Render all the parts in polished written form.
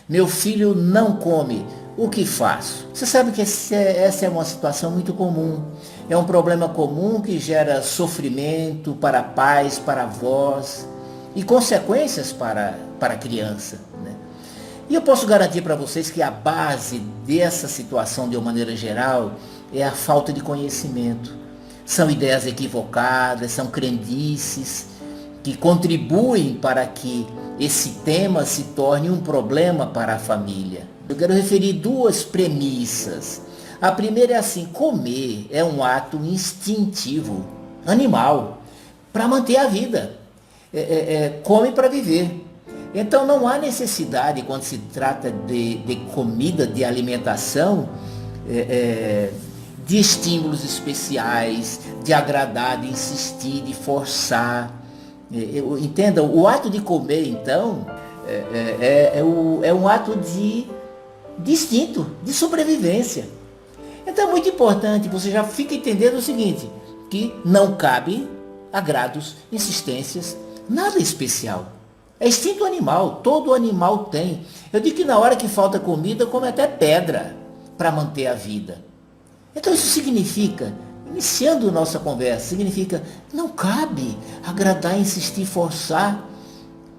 Meu filho não come, o que faço? Você sabe que essa é uma situação muito comum. É um problema comum que gera sofrimento para pais, para avós e consequências para a criança, né? E eu posso garantir para vocês que a base dessa situação, de uma maneira geral, é a falta de conhecimento. São ideias equivocadas, são crendices que contribuem para que esse tema se torne um problema para a família. Eu quero referir duas premissas. A primeira é assim: comer é um ato instintivo, animal, para manter a vida. Come para viver. Então não há necessidade, quando se trata de comida, de alimentação, de estímulos especiais, de agradar, de insistir, de forçar. Entenda, o ato de comer, então, é um ato de instinto, de sobrevivência. Então é muito importante, você já fica entendendo o seguinte, que não cabe agrados, insistências, nada especial. É instinto animal, todo animal tem. Eu digo que na hora que falta comida, come até pedra para manter a vida. Então isso significa, iniciando nossa conversa, significa não cabe agradar, insistir, forçar,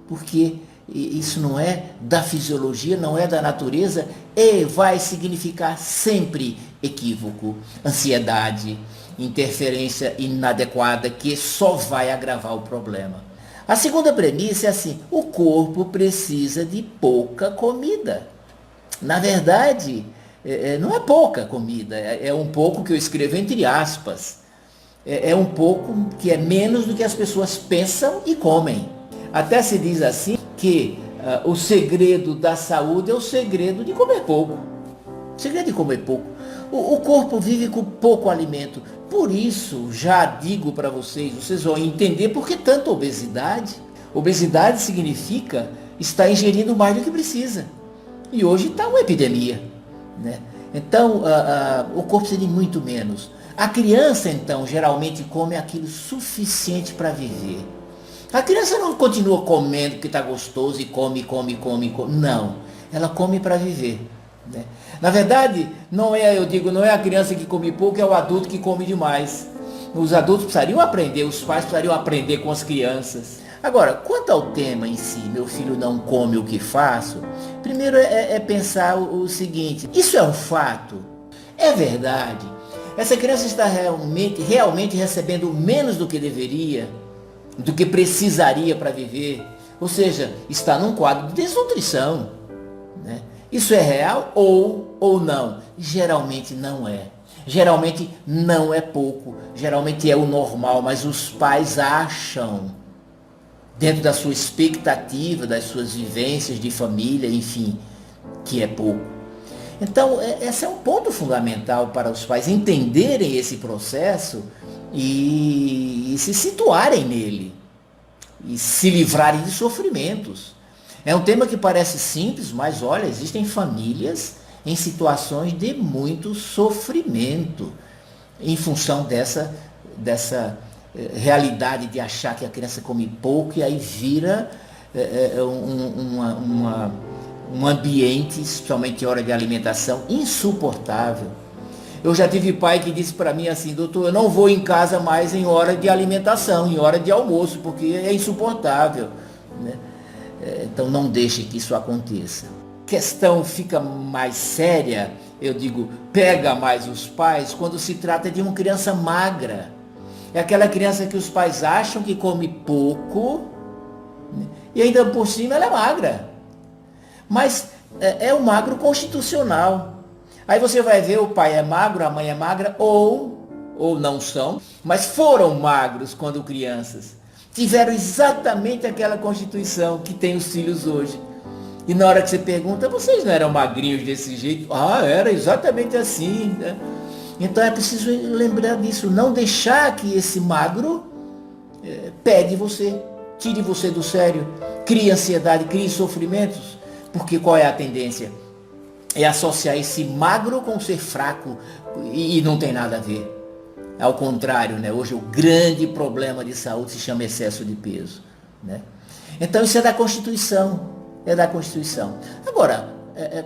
porque isso não é da fisiologia, não é da natureza e vai significar sempre equívoco, ansiedade, interferência inadequada que só vai agravar o problema. A segunda premissa é assim: o corpo precisa de pouca comida. Na verdade, não é pouca comida, é um pouco que eu escrevo entre aspas. É um pouco que é menos do que as pessoas pensam e comem. Até se diz assim que o segredo da saúde é o segredo de comer pouco. O segredo de comer pouco. O corpo vive com pouco alimento. Por isso, já digo para vocês vão entender por que tanta obesidade. Obesidade significa estar ingerindo mais do que precisa. E hoje está uma epidemia, né? Então, o corpo precisa de muito menos. A criança, então, geralmente come aquilo suficiente para viver. A criança não continua comendo porque está gostoso e come. Não, ela come para viver, né? Na verdade, não é a criança que come pouco, é o adulto que come demais. Os adultos precisariam aprender, os pais precisariam aprender com as crianças. Agora, quanto ao tema em si, meu filho não come o que faço, primeiro é pensar o seguinte: isso é um fato? É verdade? Essa criança está realmente recebendo menos do que deveria, do que precisaria para viver? Ou seja, está num quadro de desnutrição, né? Isso é real ou não? Geralmente não é. Geralmente não é pouco. Geralmente é o normal, mas os pais acham, dentro da sua expectativa, das suas vivências de família, enfim, que é pouco. Então, esse é um ponto fundamental para os pais entenderem esse processo e se situarem nele e se livrarem de sofrimentos. É um tema que parece simples, mas olha, existem famílias em situações de muito sofrimento em função dessa realidade de achar que a criança come pouco e aí vira um ambiente, especialmente em hora de alimentação, insuportável. Eu já tive pai que disse para mim assim: doutor, eu não vou em casa mais em hora de alimentação, em hora de almoço, porque é insuportável, né? Então não deixe que isso aconteça. A questão fica mais séria, eu digo, pega mais os pais quando se trata de uma criança magra. É aquela criança que os pais acham que come pouco, né? E ainda por cima ela é magra. Mas é um magro constitucional. Aí você vai ver, o pai é magro, a mãe é magra, ou não são, mas foram magros quando crianças. Tiveram exatamente aquela constituição que tem os filhos hoje. E na hora que você pergunta: vocês não eram magrinhos desse jeito? Ah, era exatamente assim, né? Então é preciso lembrar disso, não deixar que esse magro pegue você, tire você do sério, crie ansiedade, crie sofrimentos. Porque qual é a tendência? É associar esse magro com ser fraco, e não tem nada a ver. Ao contrário, né? Hoje o grande problema de saúde se chama excesso de peso, né? Então isso é da Constituição. é da Constituição. Agora,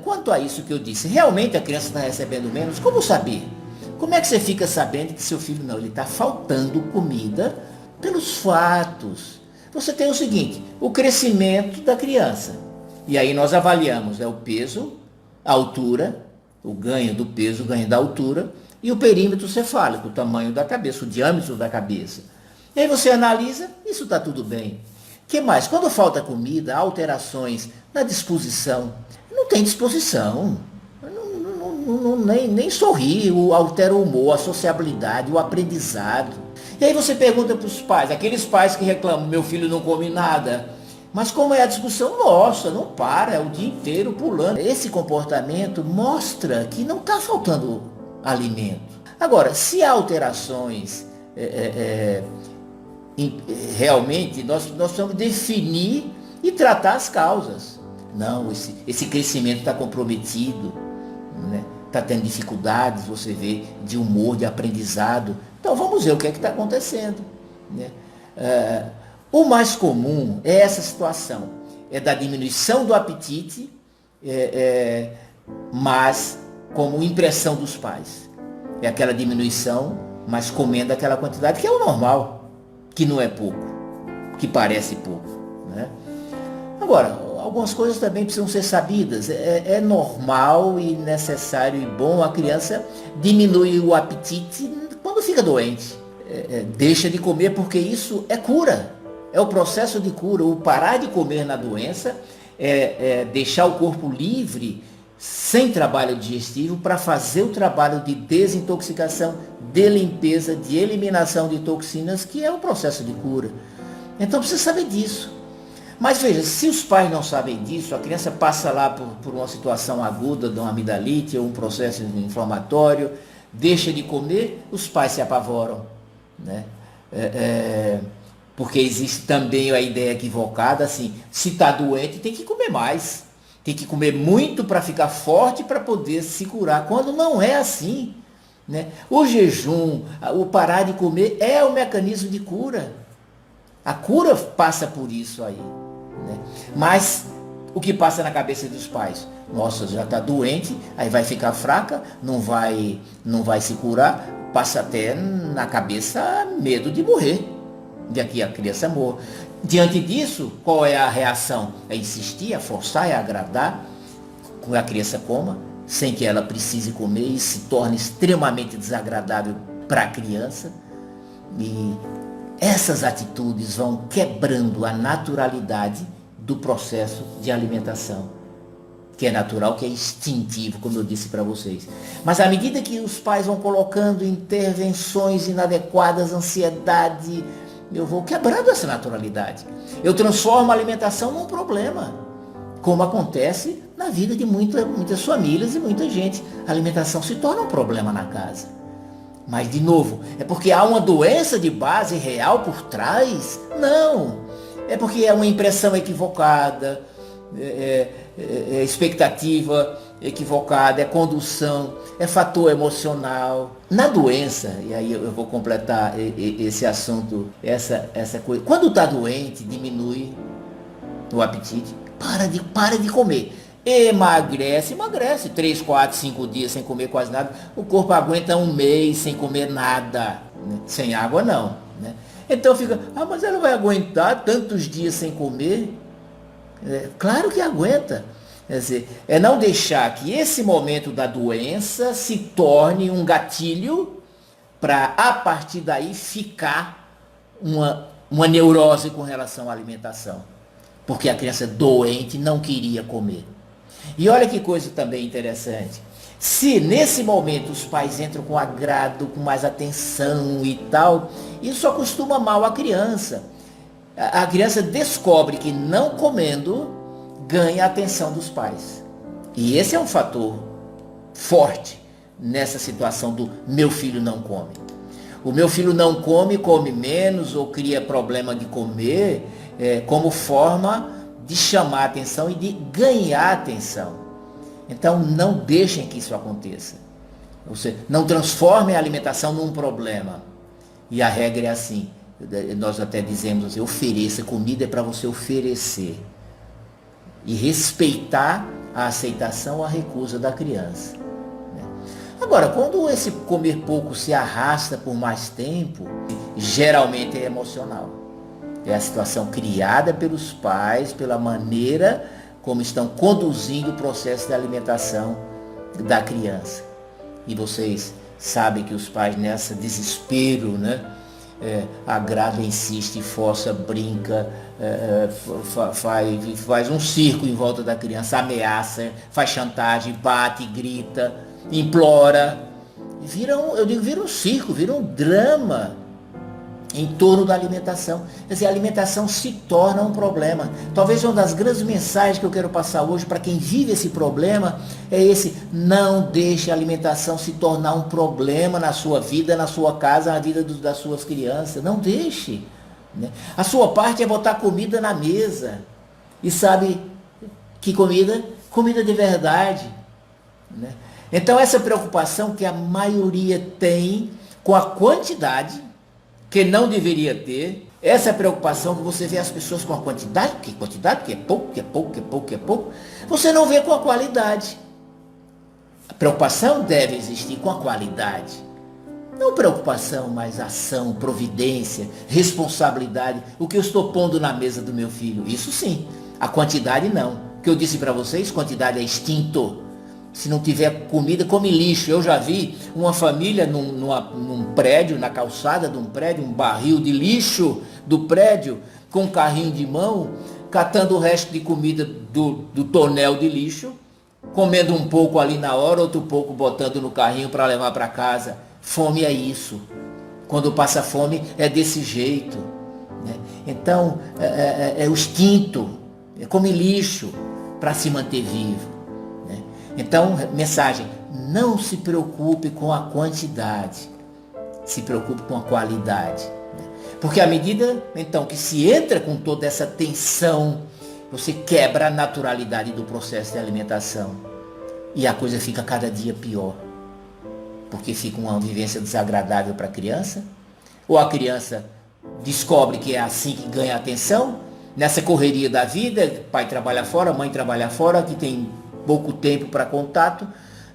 quanto a isso que eu disse, realmente a criança está recebendo menos? Como saber? Como é que você fica sabendo que seu filho não, ele está faltando comida pelos fatos? Você tem o seguinte, o crescimento da criança. E aí nós avaliamos o peso, a altura, o ganho do peso, o ganho da altura, e o perímetro cefálico, o tamanho da cabeça, o diâmetro da cabeça. E aí você analisa, isso está tudo bem. O que mais? Quando falta comida, há alterações na disposição. Não tem disposição. Nem sorrir, altera o humor, a sociabilidade, o aprendizado. E aí você pergunta para os pais, aqueles pais que reclamam, meu filho não come nada. Mas como é a discussão? Nossa, não para, é o dia inteiro pulando. Esse comportamento mostra que não está faltando alimento. Agora, se há alterações, realmente, nós precisamos definir e tratar as causas. Não, esse crescimento está comprometido, né? Está tendo dificuldades, você vê, de humor, de aprendizado. Então vamos ver o que é que está acontecendo, né? O mais comum é essa situação, é da diminuição do apetite, mas como impressão dos pais. É aquela diminuição, mas comendo aquela quantidade, que é o normal, que não é pouco, que parece pouco, né? Agora, algumas coisas também precisam ser sabidas. É normal e necessário e bom a criança diminuir o apetite quando fica doente. Deixa de comer porque isso é cura. É o processo de cura. O parar de comer na doença é deixar o corpo livre, sem trabalho digestivo, para fazer o trabalho de desintoxicação, de limpeza, de eliminação de toxinas, que é o processo de cura. Então precisa saber disso. Mas veja, se os pais não sabem disso, a criança passa lá por uma situação aguda de uma amidalite ou um processo inflamatório, deixa de comer, os pais se apavoram, né? Porque existe também a ideia equivocada, assim, se está doente tem que comer mais, tem que comer muito para ficar forte para poder se curar, quando não é assim, né? O jejum, o parar de comer é o mecanismo de cura. A cura passa por isso aí, né? Mas o que passa na cabeça dos pais? Nossa, já está doente, aí vai ficar fraca, não vai se curar, passa até na cabeça medo de morrer, de que a criança morra. Diante disso, qual é a reação? É insistir, é forçar, é agradar, que a criança coma, sem que ela precise comer, e se torne extremamente desagradável para a criança. E essas atitudes vão quebrando a naturalidade do processo de alimentação, que é natural, que é instintivo, como eu disse para vocês. Mas à medida que os pais vão colocando intervenções inadequadas, ansiedade, eu vou quebrando essa naturalidade. Eu transformo a alimentação num problema, como acontece na vida de muitas famílias e muita gente. A alimentação se torna um problema na casa. Mas, de novo, é porque há uma doença de base real por trás? Não. É porque é uma impressão equivocada, expectativa equivocada, é condução, é fator emocional. Na doença, e aí eu vou completar esse assunto, essa coisa. Quando está doente, diminui o apetite, para de comer. Emagrece, 3, 4, 5 dias sem comer quase nada. O corpo aguenta um mês sem comer nada, né? Sem água não, né? Então fica, mas ela vai aguentar tantos dias sem comer? Claro que aguenta. Quer dizer, é não deixar que esse momento da doença se torne um gatilho para, a partir daí, ficar uma neurose com relação à alimentação. Porque a criança doente não queria comer. E olha que coisa também interessante. Se nesse momento os pais entram com agrado, com mais atenção e tal, isso acostuma mal a criança. A criança descobre que não comendo ganha a atenção dos pais. E esse é um fator forte nessa situação do meu filho não come. O meu filho não come, come menos ou cria problema de comer como forma de chamar a atenção e de ganhar atenção. Então não deixem que isso aconteça. Você não transformem a alimentação num problema. E a regra é assim. Nós até dizemos assim, ofereça, comida é para você oferecer. e respeitar a aceitação ou a recusa da criança. Agora, quando esse comer pouco se arrasta por mais tempo, geralmente é emocional. É a situação criada pelos pais, pela maneira como estão conduzindo o processo de alimentação da criança. E vocês sabem que os pais, nessa desespero, né? Agrada, insiste, força, brinca, faz um circo em volta da criança, ameaça, faz chantagem, bate, grita, implora. Vira um circo, vira um drama em torno da alimentação. Quer dizer, a alimentação se torna um problema. Talvez uma das grandes mensagens que eu quero passar hoje para quem vive esse problema é esse: não deixe a alimentação se tornar um problema na sua vida, na sua casa, na vida das suas crianças. Não deixe. Né? A sua parte é botar comida na mesa. E sabe que comida? Comida de verdade. Né? Então essa preocupação que a maioria tem com a quantidade, que não deveria ter, essa preocupação que você vê as pessoas com a quantidade, que é pouco, você não vê com a qualidade. A preocupação deve existir com a qualidade. Não preocupação, mas ação, providência, responsabilidade. O que eu estou pondo na mesa do meu filho, isso sim. A quantidade não. O que eu disse para vocês, quantidade é instinto. Se não tiver comida, come lixo. Eu já vi uma família num prédio, na calçada de um prédio, um barril de lixo do prédio, com um carrinho de mão, catando o resto de comida do tonel de lixo, comendo um pouco ali na hora, outro pouco botando no carrinho para levar para casa. Fome é isso. Quando passa fome é desse jeito. Né? Então, é o instinto, come lixo para se manter vivo. Então, mensagem: não se preocupe com a quantidade, se preocupe com a qualidade. Porque à medida, então, que se entra com toda essa tensão, você quebra a naturalidade do processo de alimentação. E a coisa fica cada dia pior. Porque fica uma vivência desagradável para a criança, ou a criança descobre que é assim que ganha atenção, nessa correria da vida, pai trabalha fora, mãe trabalha fora, que tem pouco tempo para contato,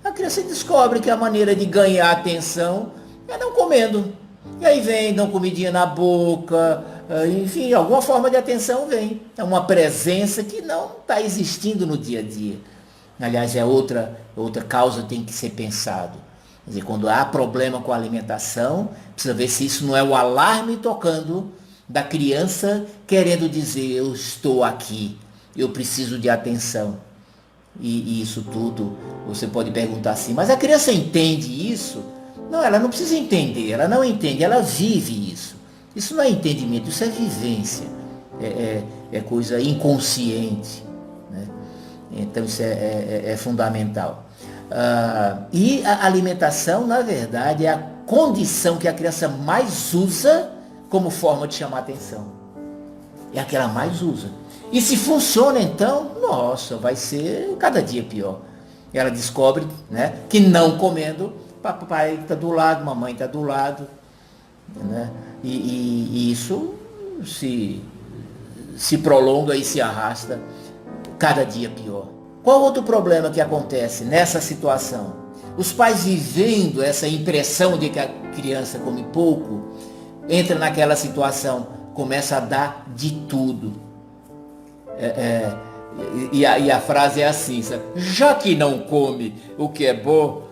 a criança descobre que a maneira de ganhar atenção é não comendo. E aí vem, dá uma comidinha na boca, enfim, alguma forma de atenção vem. É uma presença que não está existindo no dia a dia. Aliás, é outra causa que tem que ser pensado. Quer dizer, quando há problema com a alimentação, precisa ver se isso não é o alarme tocando da criança querendo dizer: eu estou aqui, eu preciso de atenção. E isso tudo, você pode perguntar assim: mas a criança entende isso? Não, ela não precisa entender, ela não entende, ela vive isso. Isso não é entendimento, isso é vivência, é coisa inconsciente. Né? Então isso é fundamental. E a alimentação, na verdade, é a condição que a criança mais usa como forma de chamar atenção. É a que ela mais usa. E se funciona, então, nossa, vai ser cada dia pior. Ela descobre, né, que não comendo, papai está do lado, mamãe está do lado. Né? E isso se prolonga e se arrasta cada dia pior. Qual outro problema que acontece nessa situação? Os pais vivendo essa impressão de que a criança come pouco, entra naquela situação, começa a dar de tudo. E a frase é assim, sabe? Já que não come o que é bom,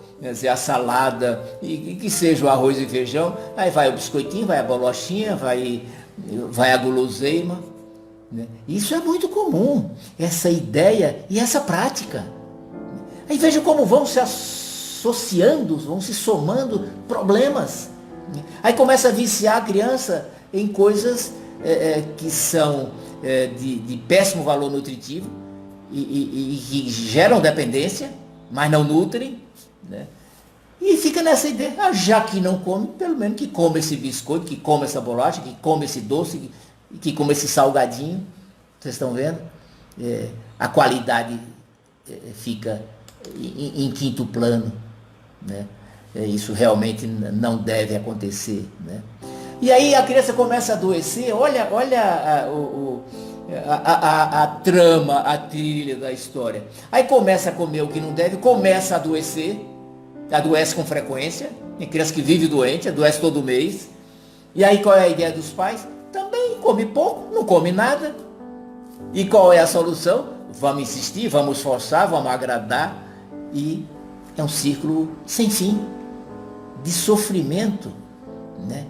a salada, e que seja o arroz e feijão, aí vai o biscoitinho, vai a bolachinha, vai a guloseima. Né? Isso é muito comum, essa ideia e essa prática. Aí veja como vão se associando, vão se somando problemas. Aí começa a viciar a criança em coisas que são de péssimo valor nutritivo e que geram dependência, mas não nutrem. Né? E fica nessa ideia: já que não come, pelo menos que come esse biscoito, que come essa bolacha, que come esse doce, que come esse salgadinho. Vocês estão vendo? A qualidade fica em quinto plano. Né? Isso realmente não deve acontecer. Né? E aí a criança começa a adoecer. Olha a trama, a trilha da história. Aí começa a comer o que não deve, começa a adoecer, adoece com frequência, tem criança que vive doente, adoece todo mês. E aí qual é a ideia dos pais? Também come pouco, não come nada. E qual é a solução? Vamos insistir, vamos forçar, vamos agradar. E é um círculo sem fim, de sofrimento, né?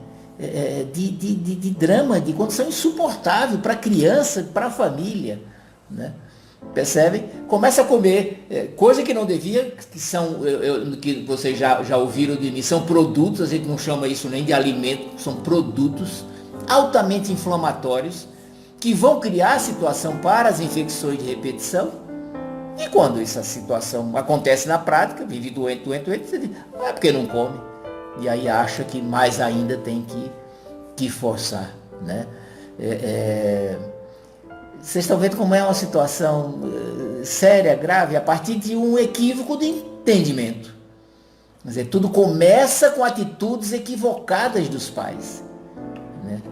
De drama, de condição insuportável para a criança, para a família, né? Percebem? Começa a comer coisa que não devia, que são, que vocês já ouviram de mim, são produtos, a gente não chama isso nem de alimento, são produtos altamente inflamatórios, que vão criar situação para as infecções de repetição. E quando essa situação acontece na prática, vive doente, você diz, é porque não come. E aí acha que mais ainda tem que forçar, né? Vocês estão vendo como é uma situação séria, grave, a partir de um equívoco de entendimento. Quer dizer, tudo começa com atitudes equivocadas dos pais, né?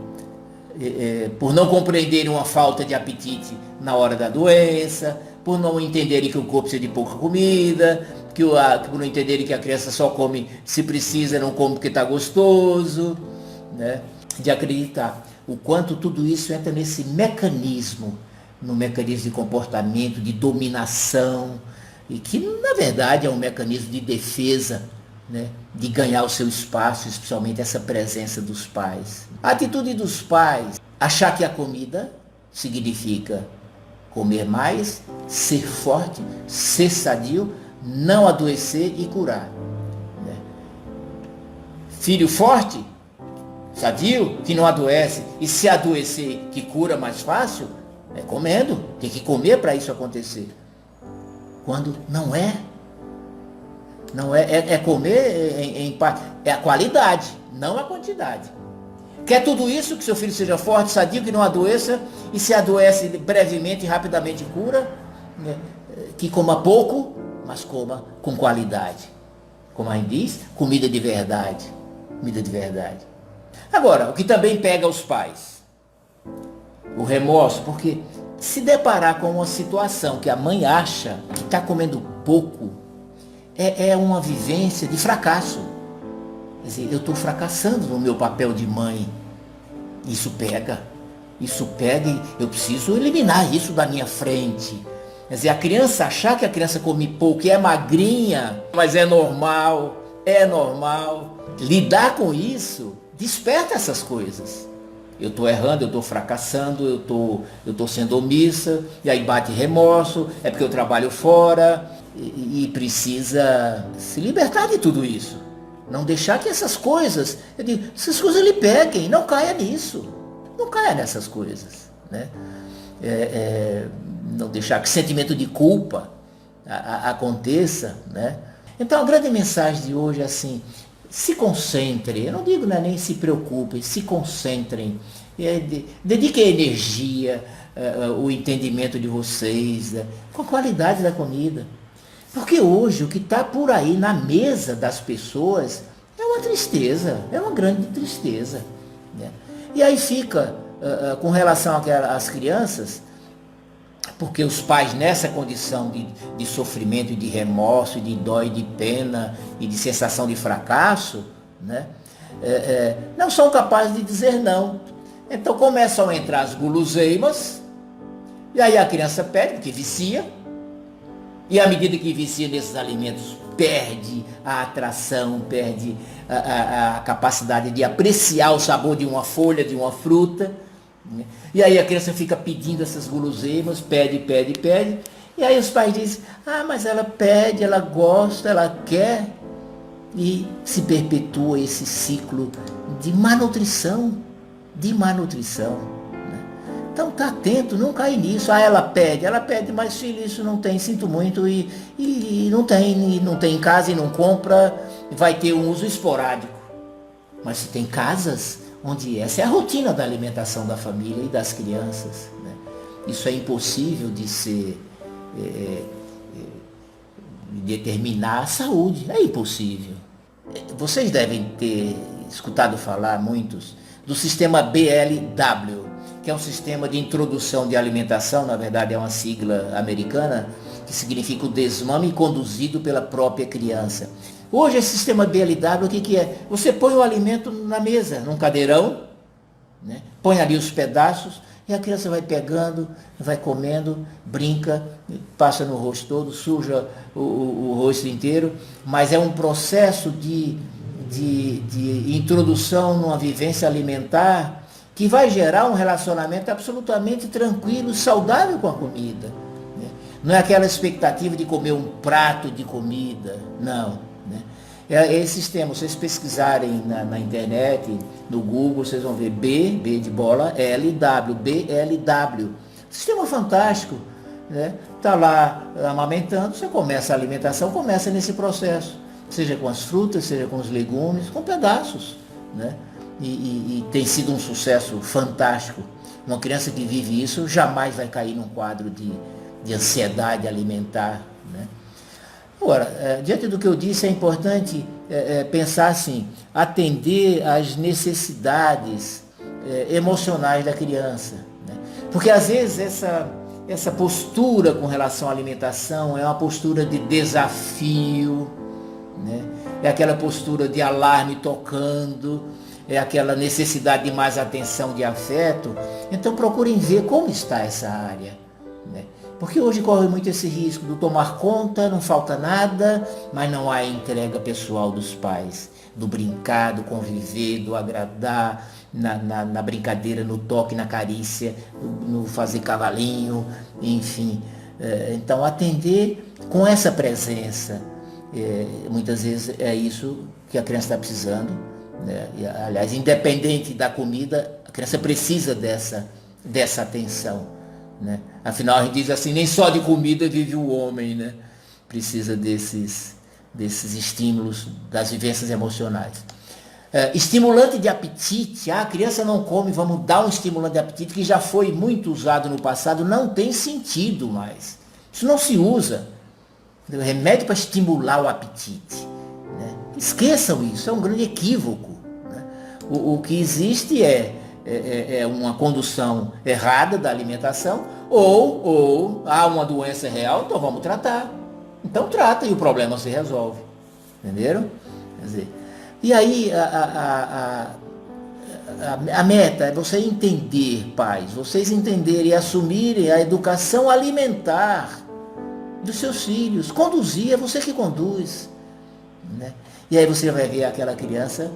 Por não compreenderem uma falta de apetite na hora da doença, por não entenderem que o corpo precisa de pouca comida, por não entenderem que a criança só come se precisa, não come porque está gostoso, né? De acreditar o quanto tudo isso entra nesse mecanismo, no mecanismo de comportamento, de dominação, e que na verdade é um mecanismo de defesa, né? De ganhar o seu espaço, especialmente essa presença dos pais. A atitude dos pais, achar que a comida significa comer mais, ser forte, ser sadio, não adoecer e curar, né? Filho forte, sadio, que não adoece, e se adoecer, que cura mais fácil, é comendo. Tem que comer para isso acontecer. Quando não é. Não é comer em parte. É a qualidade, não a quantidade. Quer tudo isso, que seu filho seja forte, sadio, que não adoeça, e se adoece brevemente e rapidamente cura, né? Que coma pouco, mas coma com qualidade. Como a gente diz, comida de verdade. Comida de verdade. Agora, o que também pega os pais, o remorso, porque se deparar com uma situação que a mãe acha que está comendo pouco, é uma vivência de fracasso. Quer dizer, eu estou fracassando no meu papel de mãe. Isso pega e eu preciso eliminar isso da minha frente. Quer dizer, a criança achar que a criança come pouco e é magrinha, mas é normal. Lidar com isso desperta essas coisas. Eu estou errando, eu estou fracassando, eu estou sendo omissa, e aí bate remorso, é porque eu trabalho fora, e precisa se libertar de tudo isso. Não deixar que essas coisas lhe peguem, não caia nisso. Não caia nessas coisas, né? Não deixar que sentimento de culpa aconteça, né? Então a grande mensagem de hoje é assim: se concentrem, eu não digo nem se preocupem, se concentrem, dediquem energia, o entendimento de vocês, com a qualidade da comida. Porque hoje o que está por aí na mesa das pessoas é uma tristeza, é uma grande tristeza, né? E aí fica, com relação às crianças, porque os pais nessa condição de sofrimento e de remorso, e de dó e de pena e de sensação de fracasso, né? Não são capazes de dizer não. Então começam a entrar as guloseimas, e aí a criança pede, porque vicia, e à medida que vicia nesses alimentos, perde a atração, perde a capacidade de apreciar o sabor de uma folha, de uma fruta, né? E aí a criança fica pedindo essas guloseimas, pede, e aí os pais dizem, mas ela pede, ela gosta, ela quer, e se perpetua esse ciclo de malnutrição, né? Então tá atento, não cai nisso. Ela pede, mas filho, isso não tem, sinto muito, e não tem em casa e não compra, vai ter um uso esporádico. Mas se tem casas onde essa é a rotina da alimentação da família e das crianças, né? Isso é impossível de ser determinar a saúde, é impossível. Vocês devem ter escutado falar, muitos, do sistema BLW, que é um sistema de introdução de alimentação, na verdade é uma sigla americana, que significa o desmame conduzido pela própria criança. Hoje esse sistema BLW, o que é? Você põe o alimento na mesa, num cadeirão, né? Põe ali os pedaços, e a criança vai pegando, vai comendo, brinca, passa no rosto todo, suja o rosto inteiro, mas é um processo de introdução numa vivência alimentar que vai gerar um relacionamento absolutamente tranquilo, saudável com a comida. Né? Não é aquela expectativa de comer um prato de comida, não. Né? É esse sistema, vocês pesquisarem na internet, no Google, vocês vão ver B de bola, LW, BLW. Sistema fantástico. Né? Tá lá amamentando, você começa a alimentação, começa nesse processo. Seja com as frutas, seja com os legumes, com pedaços. Né? E tem sido um sucesso fantástico. Uma criança que vive isso jamais vai cair num quadro de ansiedade alimentar. Né? Agora, diante do que eu disse, é importante pensar assim, atender às necessidades emocionais da criança. Né? Porque às vezes essa postura com relação à alimentação é uma postura de desafio, né? É aquela postura de alarme tocando, é aquela necessidade de mais atenção, de afeto. Então procurem ver como está essa área. Né? Porque hoje corre muito esse risco do tomar conta, não falta nada, mas não há entrega pessoal dos pais. Do brincar, do conviver, do agradar, na brincadeira, no toque, na carícia, no fazer cavalinho, enfim. Então atender com essa presença. Muitas vezes é isso que a criança está precisando. Né? E, aliás, independente da comida, a criança precisa dessa atenção. Né? Afinal, a gente diz assim, nem só de comida vive o homem, né? Precisa desses estímulos, das vivências emocionais. Estimulante de apetite, a criança não come, vamos dar um estimulante de apetite, que já foi muito usado no passado, não tem sentido mais. Isso não se usa. Remédio para estimular o apetite. Né? Esqueçam isso, é um grande equívoco. Né? O que existe é uma condução errada da alimentação, ou há uma doença real, então vamos tratar. Então trata e o problema se resolve. Entenderam? Quer dizer, e aí a meta é você entender, pais, vocês entenderem e assumirem a educação alimentar dos seus filhos. Conduzir, é você que conduz. Né? E aí você vai ver aquela criança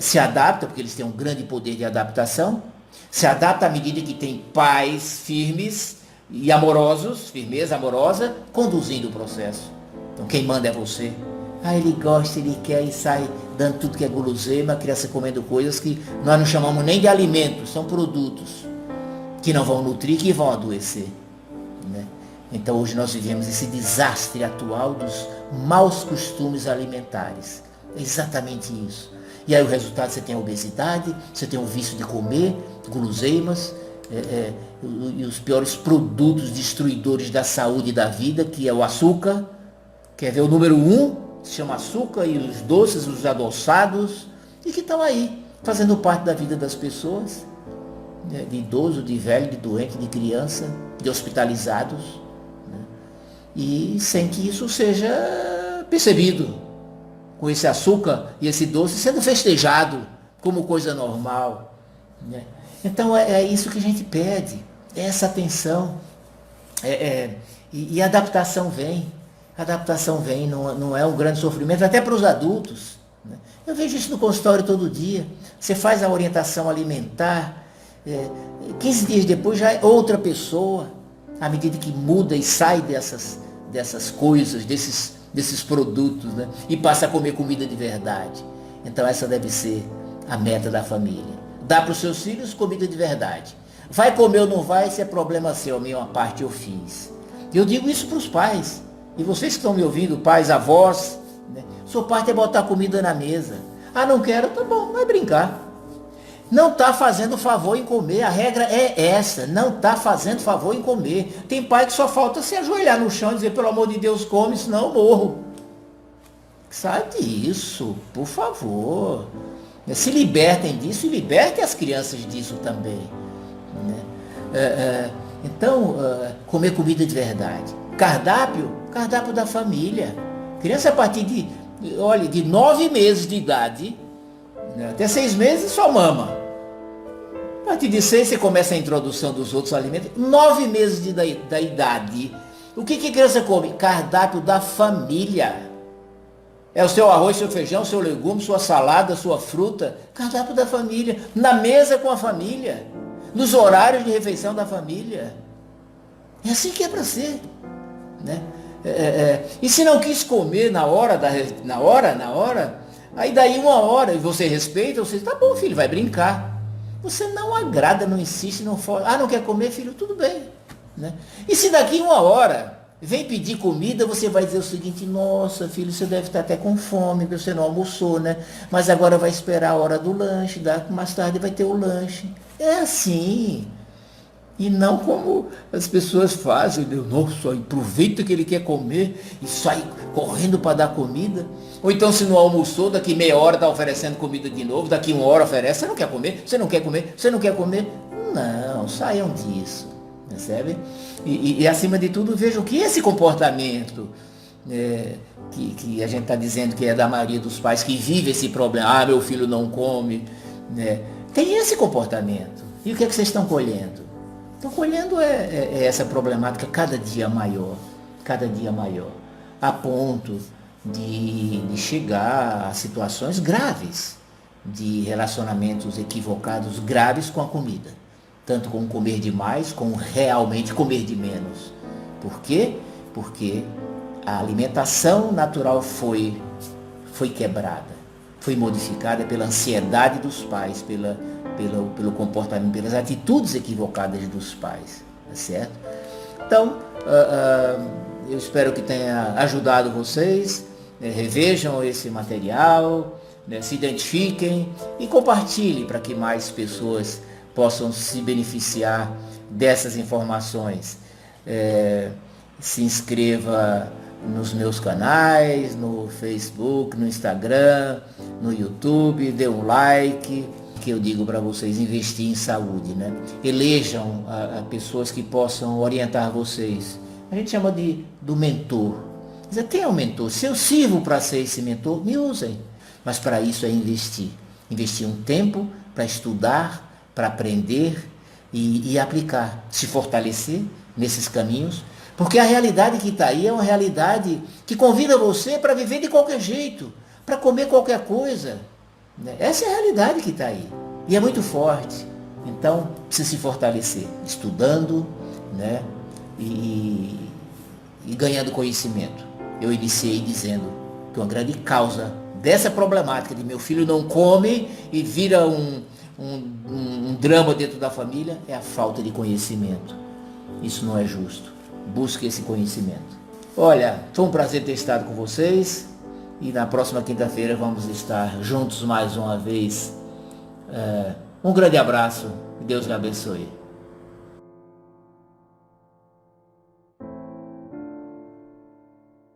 se adapta, porque eles têm um grande poder de adaptação, se adapta à medida que tem pais firmes e amorosos, firmeza amorosa, conduzindo o processo. Então quem manda é você. Ele gosta, ele quer e sai dando tudo que é guloseima, a criança comendo coisas que nós não chamamos nem de alimentos, são produtos que não vão nutrir, que vão adoecer. Né? Então hoje nós vivemos esse desastre atual dos maus costumes alimentares. É exatamente isso. E aí o resultado, você tem a obesidade, você tem o vício de comer, guloseimas, e os piores produtos destruidores da saúde e da vida, que é o açúcar. Quer ver o número 1? Se chama açúcar, e os doces, os adoçados, e que estão aí, fazendo parte da vida das pessoas, né? De idoso, de velho, de doente, de criança, de hospitalizados. E sem que isso seja percebido, com esse açúcar e esse doce sendo festejado como coisa normal. Né? Então é isso que a gente pede, é essa atenção. E a adaptação vem. A adaptação vem, não é um grande sofrimento, até para os adultos. Né? Eu vejo isso no consultório todo dia. Você faz a orientação alimentar, 15 dias depois já é outra pessoa, à medida que muda e sai dessas coisas, desses produtos, né? E passa a comer comida de verdade. Então essa deve ser a meta da família. Dá para os seus filhos comida de verdade. Vai comer ou não vai, isso é problema seu, a minha parte eu fiz. Eu digo isso para os pais. E vocês que estão me ouvindo, pais, avós, né? Sua parte é botar comida na mesa. Não quero, tá bom, vai brincar. Não está fazendo favor em comer, a regra é essa, não está fazendo favor em comer. Tem pai que só falta se ajoelhar no chão e dizer, pelo amor de Deus, come, senão eu morro. Sai disso, por favor. Se libertem disso e libertem as crianças disso também. né? Então, comer comida de verdade. Cardápio da família. Criança a partir de 9 meses de idade, né, até 6 meses só mama. A partir de 6 você começa a introdução dos outros alimentos. 9 meses da idade. O que a criança come? Cardápio da família. É o seu arroz, seu feijão, seu legume, sua salada, sua fruta. Cardápio da família. Na mesa com a família. Nos horários de refeição da família. É assim que é para ser. Né? E se não quis comer na hora, aí daí 1 hora, e você respeita, você diz, tá bom, filho, vai brincar. Você não agrada, não insiste, não fala. Ah, não quer comer, filho? Tudo bem. Né? E se daqui 1 hora vem pedir comida, você vai dizer o seguinte, nossa, filho, você deve estar até com fome, você não almoçou, né? Mas agora vai esperar a hora do lanche, mais tarde vai ter o lanche. É assim. E não como as pessoas fazem, nossa, aproveita que ele quer comer e sai correndo para dar comida. Ou então se não almoçou, daqui meia hora está oferecendo comida de novo, daqui 1 hora oferece, você não quer comer, você não quer comer, você não quer comer. Não, saiam disso, percebe? E acima de tudo, vejam que esse comportamento que a gente está dizendo que é da maioria dos pais que vive esse problema, meu filho não come, né? Tem esse comportamento. E o que é que vocês estão colhendo? Estão colhendo essa problemática cada dia maior, a ponto de chegar a situações graves, de relacionamentos equivocados graves com a comida. Tanto com comer demais, como realmente comer de menos. Por quê? Porque a alimentação natural foi quebrada, foi modificada pela ansiedade dos pais, pelo comportamento, pelas atitudes equivocadas dos pais, tá certo? Então, eu espero que tenha ajudado vocês, né? Revejam esse material, né? Se identifiquem e compartilhem para que mais pessoas possam se beneficiar dessas informações. Se inscreva nos meus canais, no Facebook, no Instagram, no YouTube, dê um like, que eu digo para vocês, investir em saúde, né? Elejam pessoas que possam orientar vocês. A gente chama do mentor. Diz, tenha um mentor. Se eu sirvo para ser esse mentor, me usem. Mas para isso é investir. Investir um tempo para estudar, para aprender e aplicar. Se fortalecer nesses caminhos. Porque a realidade que está aí é uma realidade que convida você para viver de qualquer jeito, para comer qualquer coisa. Essa é a realidade que está aí. E é muito forte. Então, precisa se fortalecer, estudando, né? E ganhando conhecimento. Eu iniciei dizendo que uma grande causa dessa problemática de meu filho não come e vira um drama dentro da família é a falta de conhecimento. Isso não é justo. Busque esse conhecimento. Olha, foi um prazer ter estado com vocês. E na próxima quinta-feira vamos estar juntos mais uma vez. Um grande abraço. Deus lhe abençoe.